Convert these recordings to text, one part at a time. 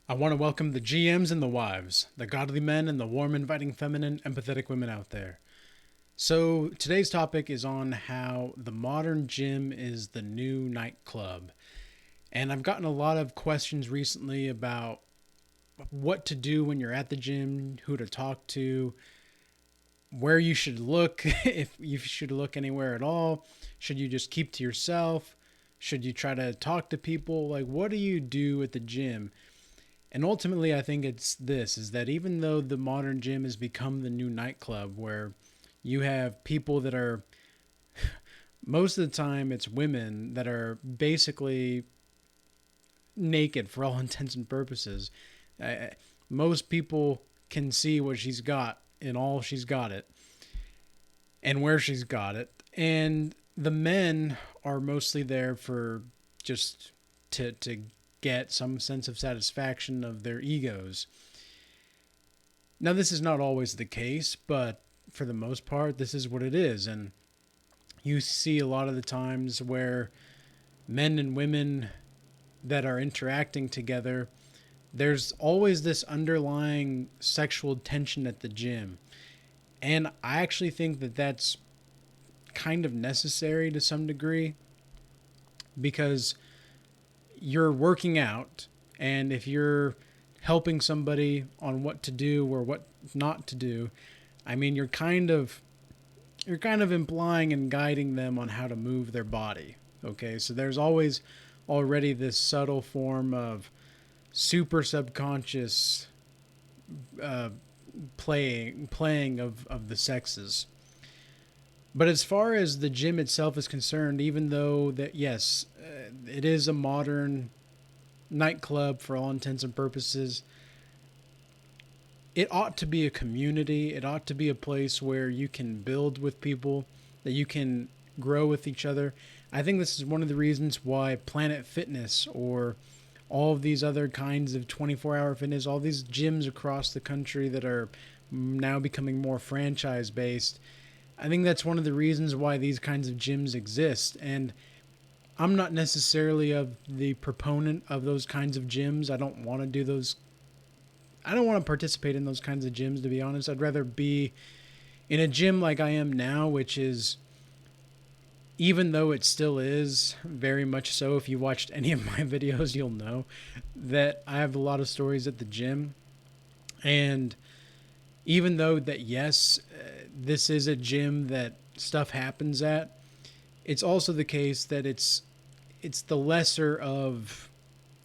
I want to welcome the GMs and the wives, the godly men and the warm, inviting, feminine, empathetic women out there. So, today's topic is on how the modern gym is the new nightclub. And I've gotten a lot of questions recently about what to do when you're at the gym, who to talk to, where you should look, if you should look anywhere at all. Should you just keep to yourself? Should you try to talk to people? Like, what do you do at the gym? And ultimately, I think it's this is that even though the modern gym has become the new nightclub where you have people that are, most of the time, it's women that are basically naked for all intents and purposes. Uh, Most people can see what she's got and all she's got it and where she's got it. And the men are mostly there for just to get some sense of satisfaction of their egos. Now, this is not always the case, but for the most part, this is what it is. And you see a lot of the times where men and women that are interacting together, there's always this underlying sexual tension at the gym. And I actually think that that's kind of necessary to some degree because you're working out, and if you're helping somebody on what to do or what not to do, I mean you're kind of implying and guiding them on how to move their body. Okay, so there's always already this subtle form of super subconscious uh, playing of the sexes. But as far as the gym itself is concerned, even though that yes, it is a modern nightclub for all intents and purposes, it ought to be a community. It ought to be a place where you can build with people, that you can grow with each other. I think this is one of the reasons why Planet Fitness or all of these other kinds of 24-hour fitness, all these gyms across the country that are now becoming more franchise based, I think that's one of the reasons why these kinds of gyms exist. And I'm not necessarily of the proponent of those kinds of gyms. I don't want to do those. I don't want to participate in those kinds of gyms, to be honest. I'd rather be in a gym like I am now, which is, even though it still is very much so, if you watched any of my videos, you'll know that I have a lot of stories at the gym. And even though that, yes, this is a gym that stuff happens at, it's also the case that it's the lesser of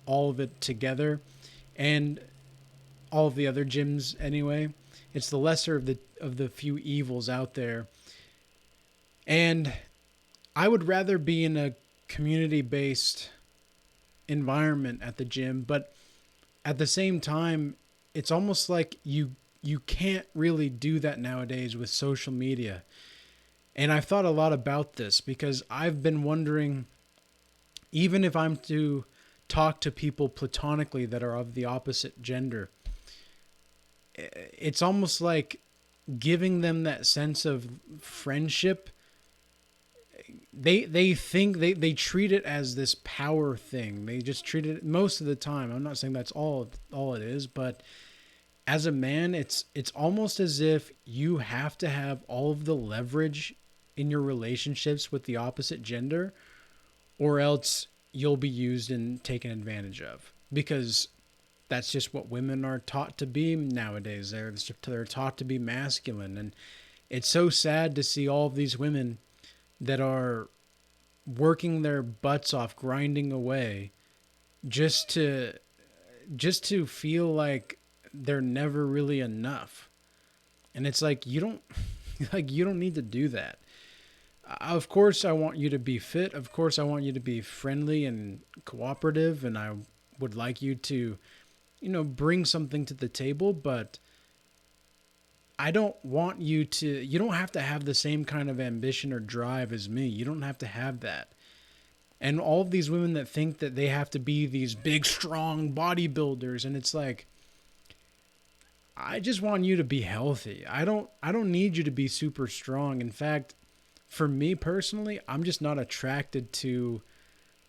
all of it together, and all of the other gyms anyway. It's the lesser of the few evils out there. And I would rather be in a community based environment at the gym, but at the same time, it's almost like you can't really do that nowadays with social media. And I've thought a lot about this because I've been wondering, even if I'm to talk to people platonically that are of the opposite gender, it's almost like giving them that sense of friendship. They think they treat it as this power thing. They just treat it most of the time. I'm not saying that's all it is, but as a man, it's almost as if you have to have all of the leverage in your relationships with the opposite gender, or else you'll be used and taken advantage of, because that's just what women are taught to be nowadays. They're taught to be masculine, and it's so sad to see all of these women that are working their butts off, grinding away, just to feel like they're never really enough. And it's like you don't like you don't need to do that. Of course I want you to be fit. Of course I want you to be friendly and cooperative, and I would like you to bring something to the table, but I don't want you don't have to have the same kind of ambition or drive as me. You don't have to have that. And all of these women that think that they have to be these big, strong bodybuilders, and it's like, I just want you to be healthy. I don't need you to be super strong. In fact, for me personally, I'm just not attracted to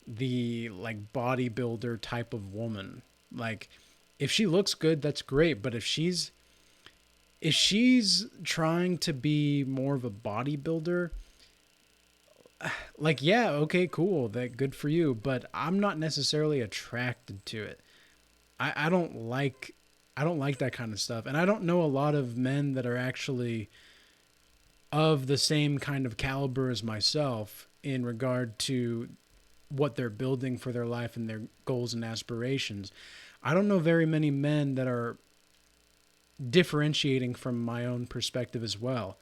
the like bodybuilder type of woman. Like, if she looks good, that's great. But if she's trying to be more of a bodybuilder, like, yeah, okay, cool, that good for you. But I'm not necessarily attracted to it. I don't like that kind of stuff. And I don't know a lot of men that are actually of the same kind of caliber as myself in regard to what they're building for their life and their goals and aspirations. I don't know very many men that are differentiating from my own perspective as well.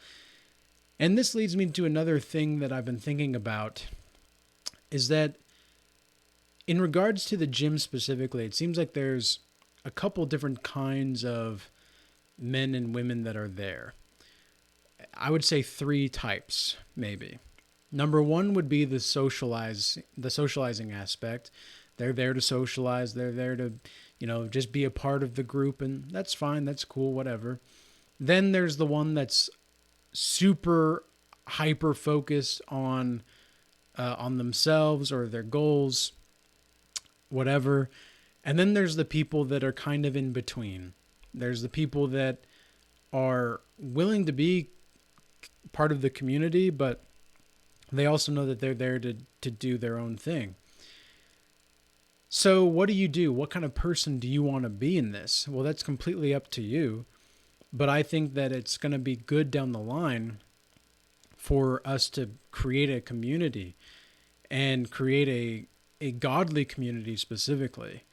And this leads me to another thing that I've been thinking about is that in regards to the gym specifically, it seems like there's a couple different kinds of men and women that are there. I would say three types, maybe. Number one would be the socializing aspect. They're there to socialize. They're there to, just be a part of the group, and that's fine. That's cool. Whatever. Then there's the one that's super hyper focused on themselves or their goals, whatever. And then there's the people that are kind of in between. There's the people that are willing to be part of the community, but they also know that they're there to do their own thing. So what do you do? What kind of person do you want to be in this? Well, that's completely up to you. But I think that it's going to be good down the line for us to create a community and create a godly community specifically,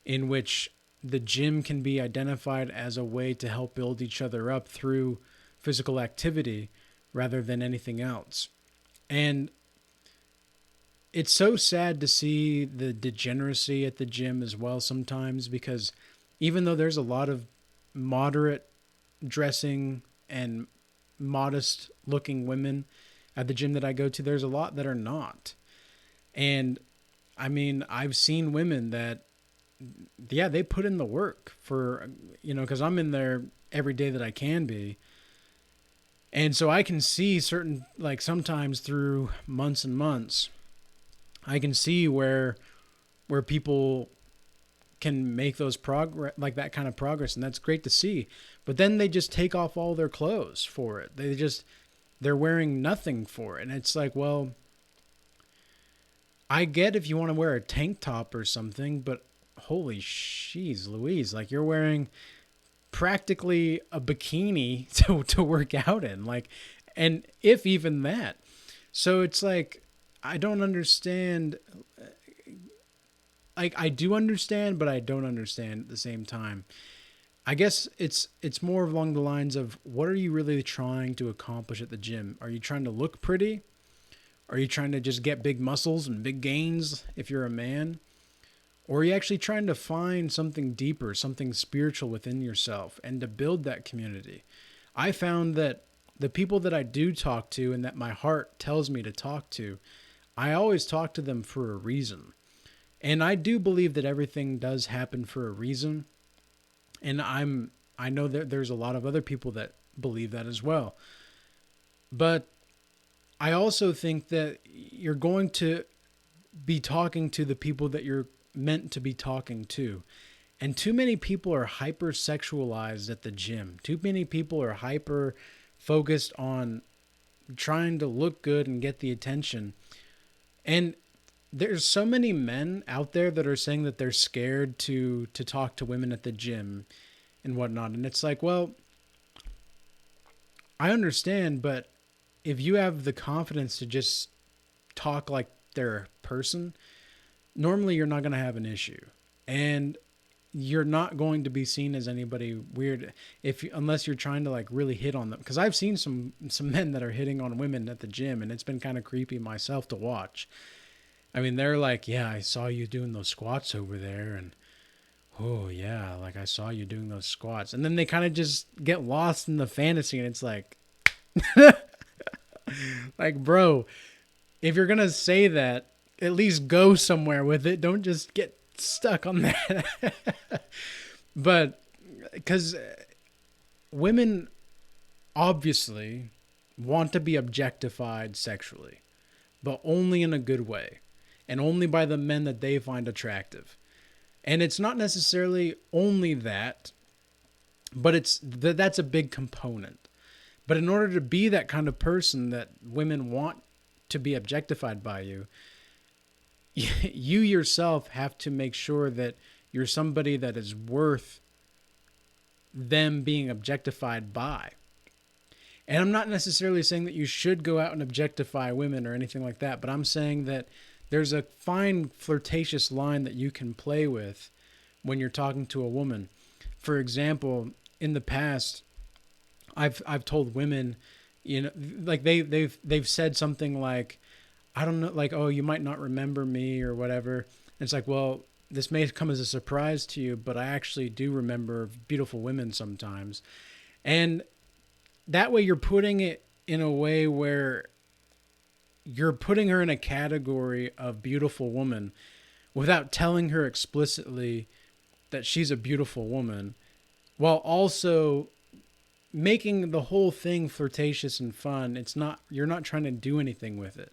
in which the gym can be identified as a way to help build each other up through physical activity rather than anything else. And it's so sad to see the degeneracy at the gym as well sometimes, because even though there's a lot of moderate dressing and modest looking women at the gym that I go to, there's a lot that are not. And I mean, I've seen women that, yeah, they put in the work for, because I'm in there every day that I can be. And so I can see certain, like sometimes through months and months, I can see where people can make those progress, like that kind of progress, and that's great to see. But then they just take off all their clothes for it. They're wearing nothing for it. And it's like, well, I get if you want to wear a tank top or something, but holy sheez Louise, like you're wearing practically a bikini to work out in, like, and if even that. So it's like, I don't understand. Like, I do understand, but I don't understand at the same time. I guess it's more along the lines of, what are you really trying to accomplish at the gym? Are you trying to look pretty? Are you trying to just get big muscles and big gains if you're a man? Or are you actually trying to find something deeper, something spiritual within yourself and to build that community? I found that the people that I do talk to and that my heart tells me to talk to, I always talk to them for a reason. And I do believe that everything does happen for a reason. And I know that there's a lot of other people that believe that as well. But I also think that you're going to be talking to the people that you're meant to be talking to. And too many people are hypersexualized at the gym. Too many people are hyper focused on trying to look good and get the attention. And there's so many men out there that are saying that they're scared to talk to women at the gym and whatnot. And it's like, well, I understand, but if you have the confidence to just talk like they're a person, normally you're not going to have an issue. And you're not going to be seen as anybody weird unless you're trying to like really hit on them. Because I've seen some men that are hitting on women at the gym, and it's been kind of creepy myself to watch. I mean, they're like, yeah, I saw you doing those squats over there, and oh yeah, like I saw you doing those squats. And then they kind of just get lost in the fantasy, and it's like, like, bro, if you're gonna say that, at least go somewhere with it. Don't just get stuck on that. But because women obviously want to be objectified sexually, but only in a good way, and only by the men that they find attractive. And it's not necessarily only that, but that's a big component. But in order to be that kind of person that women want to be objectified by you, you yourself have to make sure that you're somebody that is worth them being objectified by. And I'm not necessarily saying that you should go out and objectify women or anything like that, but I'm saying that there's a fine flirtatious line that you can play with when you're talking to a woman. For example, in the past, I've told women, you know, like they've said something like, I don't know, like, oh, you might not remember me or whatever. And it's like, well, this may come as a surprise to you, but I actually do remember beautiful women sometimes. And that way you're putting it in a way where you're putting her in a category of beautiful woman without telling her explicitly that she's a beautiful woman, while also making the whole thing flirtatious and fun. It's not, you're not trying to do anything with it.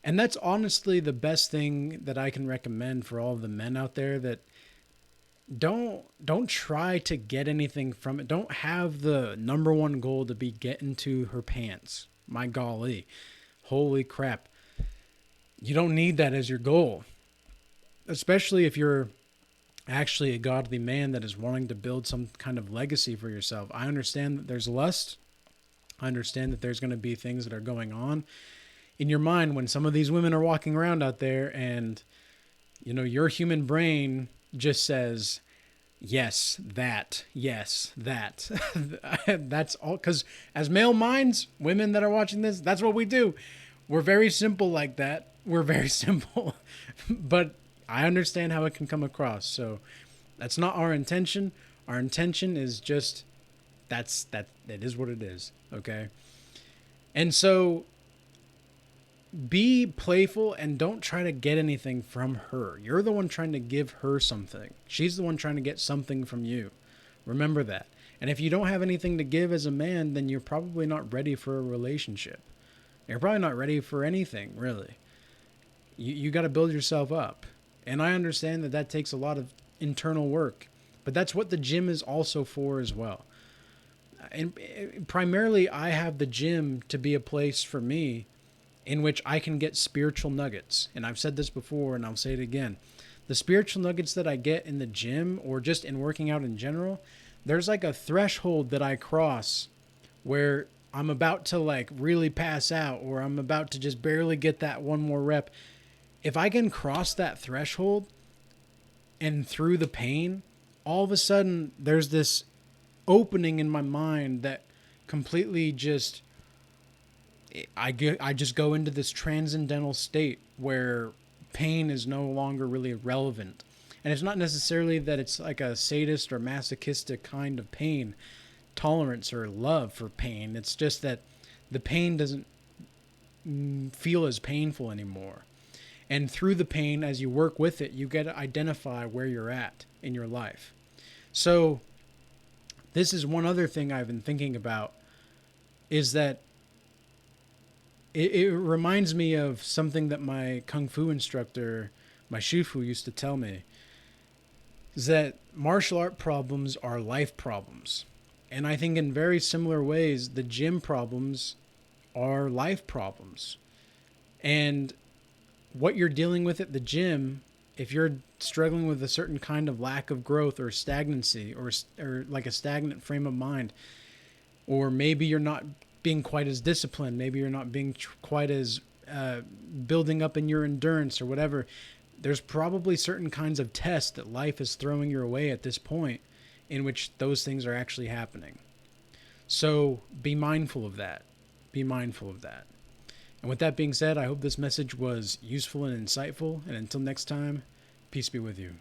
And that's honestly the best thing that I can recommend for all of the men out there, that don't try to get anything from it. Don't have the number one goal to be get into her pants. My golly. Holy crap. You don't need that as your goal. Especially if you're actually a godly man that is wanting to build some kind of legacy for yourself. I understand that there's lust. I understand that there's going to be things that are going on in your mind when some of these women are walking around out there, and you know, your human brain just says, yes, that, that's all. Because as male minds, women that are watching this, that's what we do. We're very simple like that. We're very simple. But I understand how it can come across. So that's not our intention. Our intention is just, that it is what it is. Okay. And so be playful and don't try to get anything from her. You're the one trying to give her something. She's the one trying to get something from you. Remember that. And if you don't have anything to give as a man, then you're probably not ready for a relationship. You're probably not ready for anything, really. You got to build yourself up. And I understand that that takes a lot of internal work. But that's what the gym is also for as well. And primarily, I have the gym to be a place for me in which I can get spiritual nuggets. And I've said this before, and I'll say it again. The spiritual nuggets that I get in the gym, or just in working out in general, there's like a threshold that I cross where I'm about to like really pass out, or I'm about to just barely get that one more rep. If I can cross that threshold and through the pain, all of a sudden there's this opening in my mind that completely just, I just go into this transcendental state where pain is no longer really relevant. And it's not necessarily that it's like a sadist or masochistic kind of pain, tolerance or love for pain. It's just that the pain doesn't feel as painful anymore. And through the pain, as you work with it, you get to identify where you're at in your life. So this is one other thing I've been thinking about, is that it reminds me of something that my Kung Fu instructor, my Shifu, used to tell me, is that martial art problems are life problems. And I think in very similar ways, the gym problems are life problems. And what you're dealing with at the gym, if you're struggling with a certain kind of lack of growth or stagnancy, or like a stagnant frame of mind, or maybe you're not being quite as disciplined, maybe you're not being quite as building up in your endurance or whatever, there's probably certain kinds of tests that life is throwing your way at this point in which those things are actually happening. So be mindful of that. Be mindful of that. And with that being said, I hope this message was useful and insightful. And until next time, peace be with you.